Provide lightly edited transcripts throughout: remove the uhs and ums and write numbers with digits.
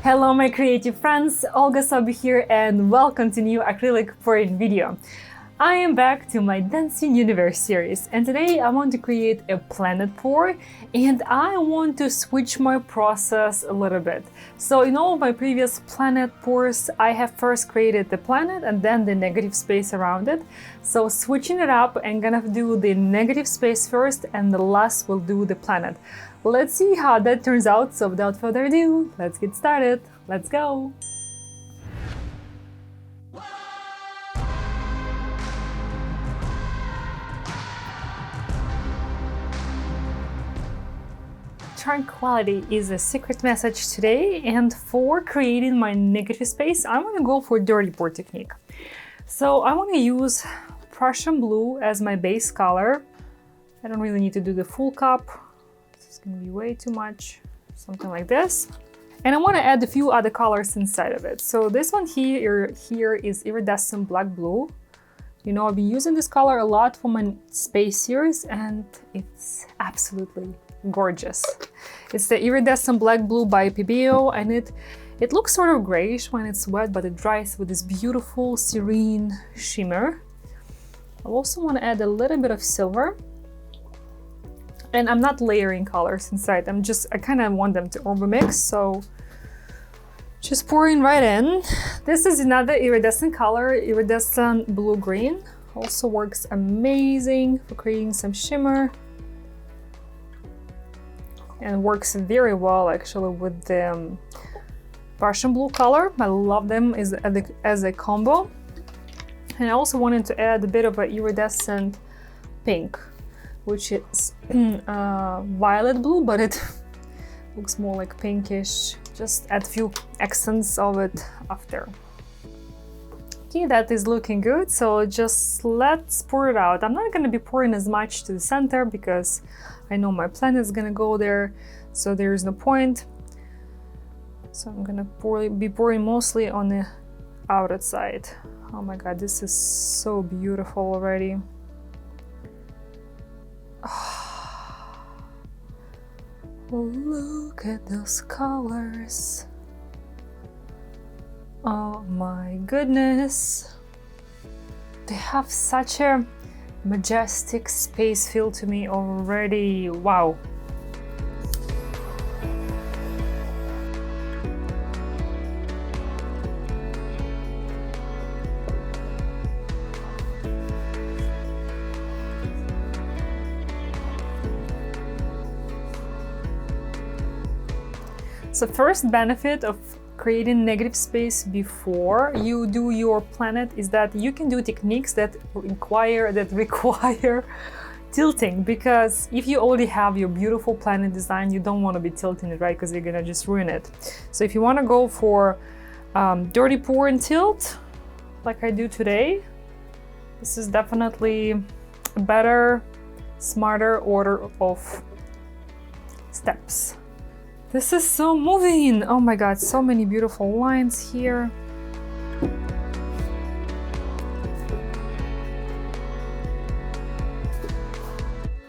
Hello my creative friends, Olga Sobi here and welcome to new acrylic pouring video. I am back to my Dancing Universe series and today I want to create a planet pour and I want to switch my process a little bit. So in all of my previous planet pours, I have first created the planet and then the negative space around it. So switching it up, I'm gonna do the negative space first and the last will do the planet. Let's see how that turns out, so without further ado, let's get started. Let's go! Tranquility is a secret message today, and for creating my negative space, I'm gonna go for dirty pour technique. So I want to use Prussian blue as my base color. I don't really need to do the full cup. It's gonna be way too much, something like this. And I want to add a few other colors inside of it. So this one here is iridescent black blue. You know, I've been using this color a lot for my space series and it's absolutely gorgeous. It's the iridescent black blue by PBO and it looks sort of grayish when it's wet, but it dries with this beautiful serene shimmer. I also want to add a little bit of silver. And I'm not layering colors inside, I kind of want them to overmix, so just pouring right in. This is another iridescent color, iridescent blue-green. Also works amazing for creating some shimmer. And works very well actually with the Prussian blue color. I love them as a combo. And I also wanted to add a bit of an iridescent pink, which is violet blue, but it looks more like pinkish. Just add a few accents of it after. Okay, that is looking good, so just let's pour it out. I'm not going to be pouring as much to the center because I know my planet is going to go there, so there is no point. So I'm going to be pouring mostly on the outer side. Oh my god, this is so beautiful already. Look at those colors. Oh my goodness. They have such a majestic space feel to me already. Wow. So first benefit of creating negative space before you do your planet is that you can do techniques that require tilting, because if you already have your beautiful planet design, you don't want to be tilting it, right? Because you're gonna just ruin it. So if you want to go for dirty pour and tilt, like I do today, this is definitely a better, smarter order of steps. This is so moving! Oh my god, so many beautiful lines here.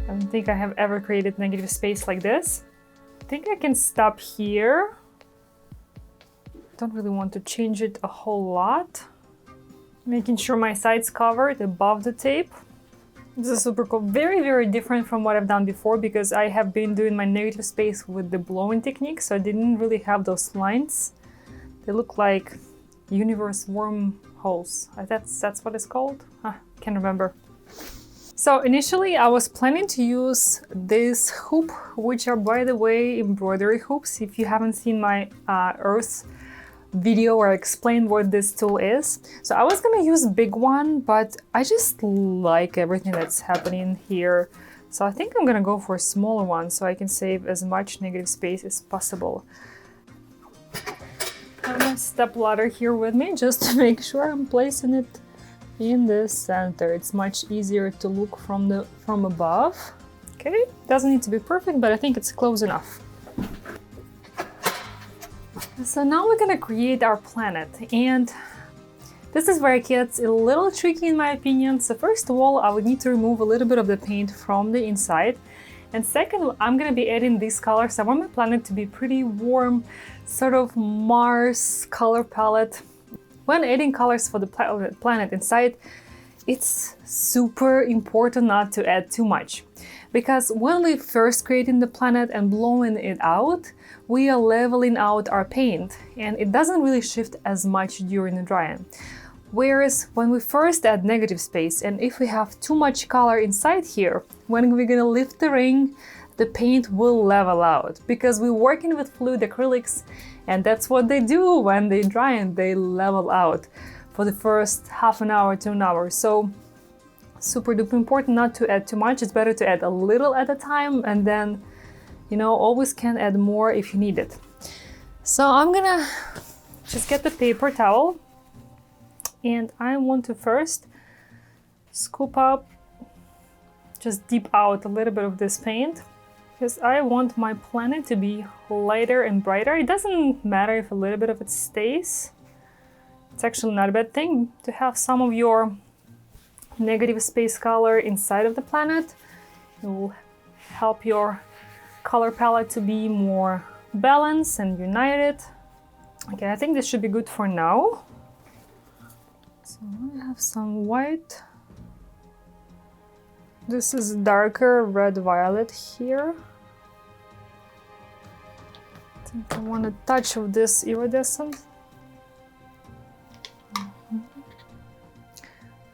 I don't think I have ever created negative space like this. I think I can stop here. Don't really want to change it a whole lot. Making sure my side's covered above the tape. This is super cool. Very, very different from what I've done before because I have been doing my negative space with the blowing technique, so I didn't really have those lines. They look like universe wormholes. That's what it's called? Can't remember. So initially I was planning to use this hoop, which are, by the way, embroidery hoops. If you haven't seen my Earth video where I explained what this tool is. So I was gonna use a big one, but I just like everything that's happening here. So I think I'm gonna go for a smaller one so I can save as much negative space as possible. I have my step ladder here with me just to make sure I'm placing it in the center. It's much easier to look from above. Okay, doesn't need to be perfect, but I think it's close enough. So now we're gonna create our planet, and this is where it gets a little tricky in my opinion. So first of all, I would need to remove a little bit of the paint from the inside, And second, I'm gonna be adding these colors. I want my planet to be pretty warm, sort of Mars color palette. When adding colors for the planet inside, it's super important not to add too much. Because when we first creating the planet and blowing it out, we are leveling out our paint and it doesn't really shift as much during the drying. Whereas when we first add negative space and if we have too much color inside here, when we're gonna lift the ring, the paint will level out because we're working with fluid acrylics and that's what they do when they dry and they level out for the first half an hour to an hour. So super duper important not to add too much. It's better to add a little at a time and then, you know, always can add more if you need it. So I'm gonna just get the paper towel and I want to first scoop up, just deep out a little bit of this paint because I want my planet to be lighter and brighter. It doesn't matter if a little bit of it stays. It's actually not a bad thing to have some of your negative space color inside of the planet. It will help your color palette to be more balanced and united. Okay, I think this should be good for now. So I have some white. This is darker red-violet here. I think I want a touch of this iridescent.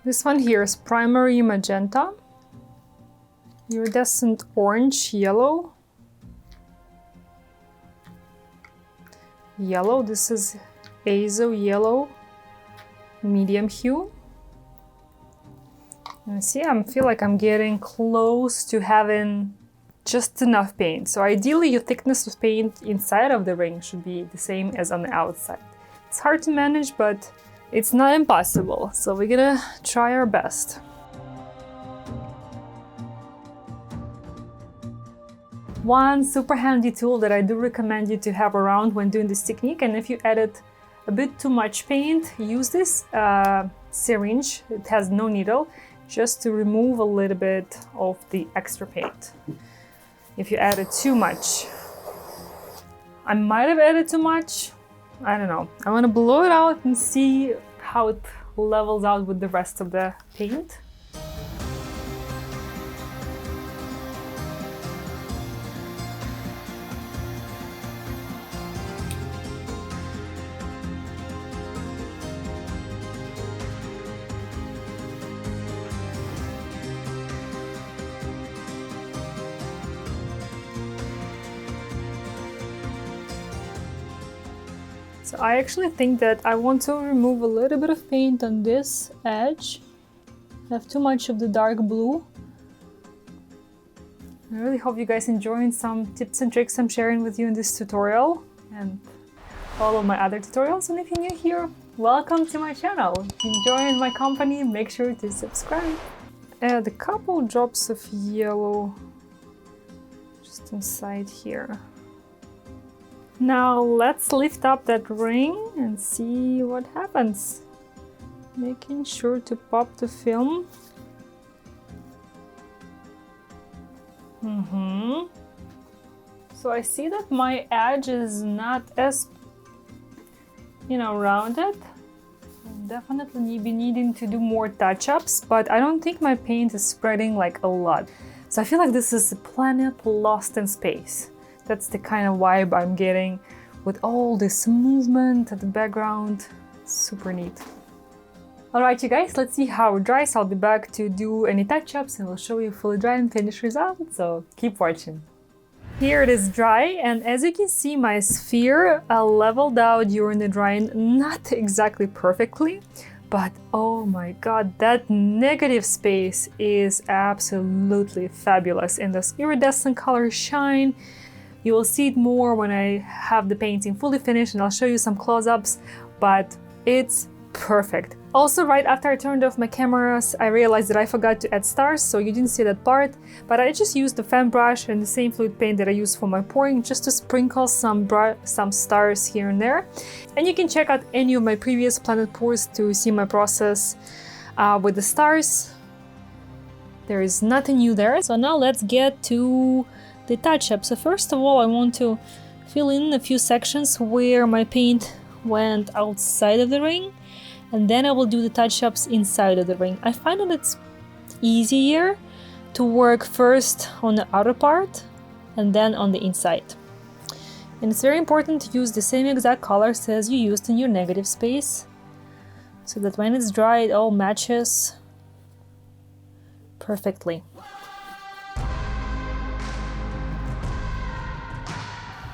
This one here is primary magenta, iridescent orange, yellow. Yellow, this is azo yellow, medium hue. And see, I feel like I'm getting close to having just enough paint. So ideally your thickness of paint inside of the ring should be the same as on the outside. It's hard to manage, but it's not impossible, so we're gonna try our best. One super handy tool that I do recommend you to have around when doing this technique, and if you added a bit too much paint, use this syringe. It has no needle, just to remove a little bit of the extra paint. If you added too much, I might have added too much. I don't know. I want to blow it out and see how it levels out with the rest of the paint. So I actually think that I want to remove a little bit of paint on this edge. I have too much of the dark blue. I really hope you guys enjoying some tips and tricks I'm sharing with you in this tutorial and all of my other tutorials. And if you're new here, welcome to my channel. If you're enjoying my company, make sure to subscribe. Add a couple drops of yellow just inside here. Now let's lift up that ring and see what happens. Making sure to pop the film. So I see that my edge is not as, rounded. I'll definitely be needing to do more touch-ups, but I don't think my paint is spreading like a lot. So I feel like this is a planet lost in space. That's the kind of vibe I'm getting with all this movement at the background. Super neat. Alright you guys, let's see how it dries. I'll be back to do any touch-ups and we'll show you fully dry and finished result, so keep watching. Here it is dry, and as you can see my sphere leveled out during the drying, not exactly perfectly, but oh my god, that negative space is absolutely fabulous and this iridescent color shine. You will see it more when I have the painting fully finished and I'll show you some close-ups, but it's perfect. Also, right after I turned off my cameras, I realized that I forgot to add stars, so you didn't see that part, but I just used the fan brush and the same fluid paint that I use for my pouring just to sprinkle some stars here and there. And you can check out any of my previous planet pours to see my process with the stars. There is nothing new there. So now let's get to the touch-up. So first of all, I want to fill in a few sections where my paint went outside of the ring, and then I will do the touch-ups inside of the ring. I find that it's easier to work first on the outer part and then on the inside. And it's very important to use the same exact colors as you used in your negative space, so that when it's dry it all matches perfectly.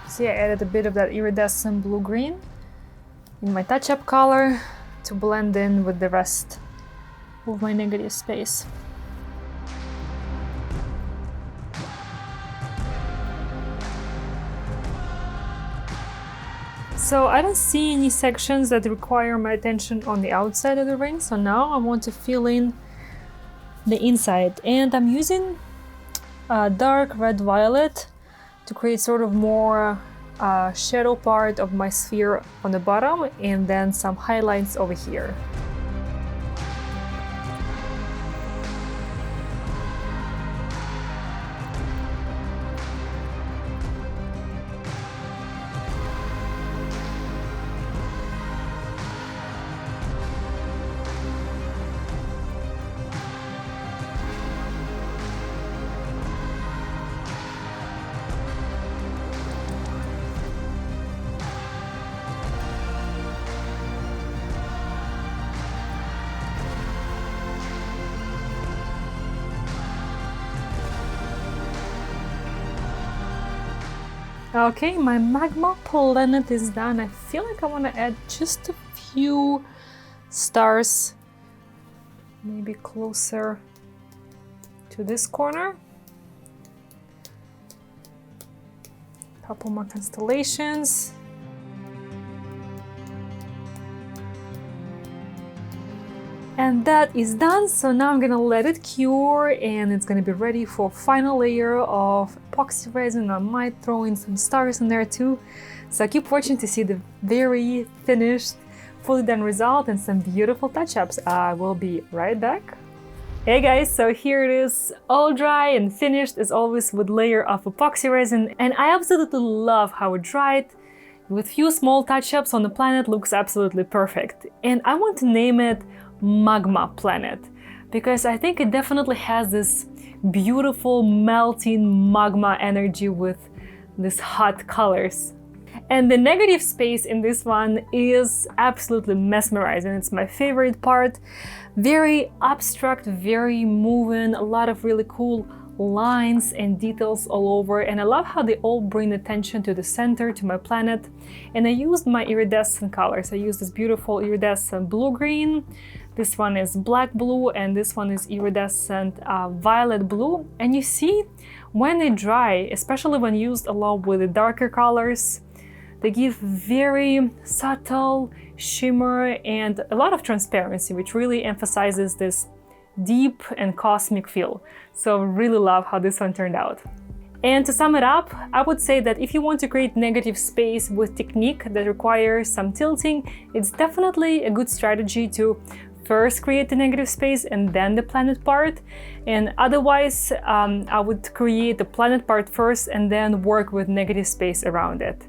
See, I added a bit of that iridescent blue-green in my touch-up color to blend in with the rest of my negative space. So I don't see any sections that require my attention on the outside of the ring, so now I want to fill in the inside, and I'm using dark red violet to create sort of more shadow part of my sphere on the bottom, and then some highlights over here. Okay, my magma planet is done. I feel like I want to add just a few stars, maybe closer to this corner. A couple more constellations. And that is done, so now I'm gonna let it cure and it's gonna be ready for final layer of epoxy resin. I might throw in some stars in there too. So keep watching to see the very finished, fully done result and some beautiful touch-ups. I will be right back. Hey guys, so here it is, all dry and finished as always with layer of epoxy resin, and I absolutely love how it dried. With few small touch-ups on the planet, looks absolutely perfect. And I want to name it Magma Planet, because I think it definitely has this beautiful melting magma energy with these hot colors. And the negative space in this one is absolutely mesmerizing. It's my favorite part. Very abstract, very moving, a lot of really cool lines and details all over, and I love how they all bring attention to the center, to my planet. And I used my iridescent colors. I used this beautiful iridescent blue-green, this one is black blue, and this one is iridescent violet blue. And you see, when they dry, especially when used along with the darker colors, they give very subtle shimmer and a lot of transparency, which really emphasizes this deep and cosmic feel. So really love how this one turned out. And to sum it up, I would say that if you want to create negative space with technique that requires some tilting, it's definitely a good strategy to first create the negative space and then the planet part. And otherwise, I would create the planet part first and then work with negative space around it.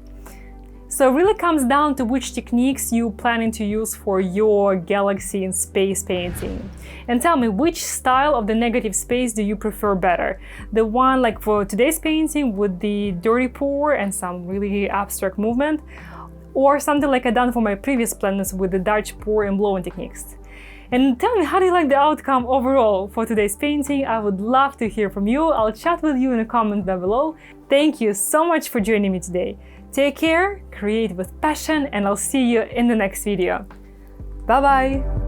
So it really comes down to which techniques you planning to use for your galaxy and space painting. And tell me, which style of the negative space do you prefer better? The one like for today's painting with the dirty pour and some really abstract movement, or something like I done for my previous planets with the Dutch pour and blowing techniques? And tell me, how do you like the outcome overall for today's painting? I would love to hear from you. I'll chat with you in the comments down below. Thank you so much for joining me today. Take care, create with passion, and I'll see you in the next video. Bye bye!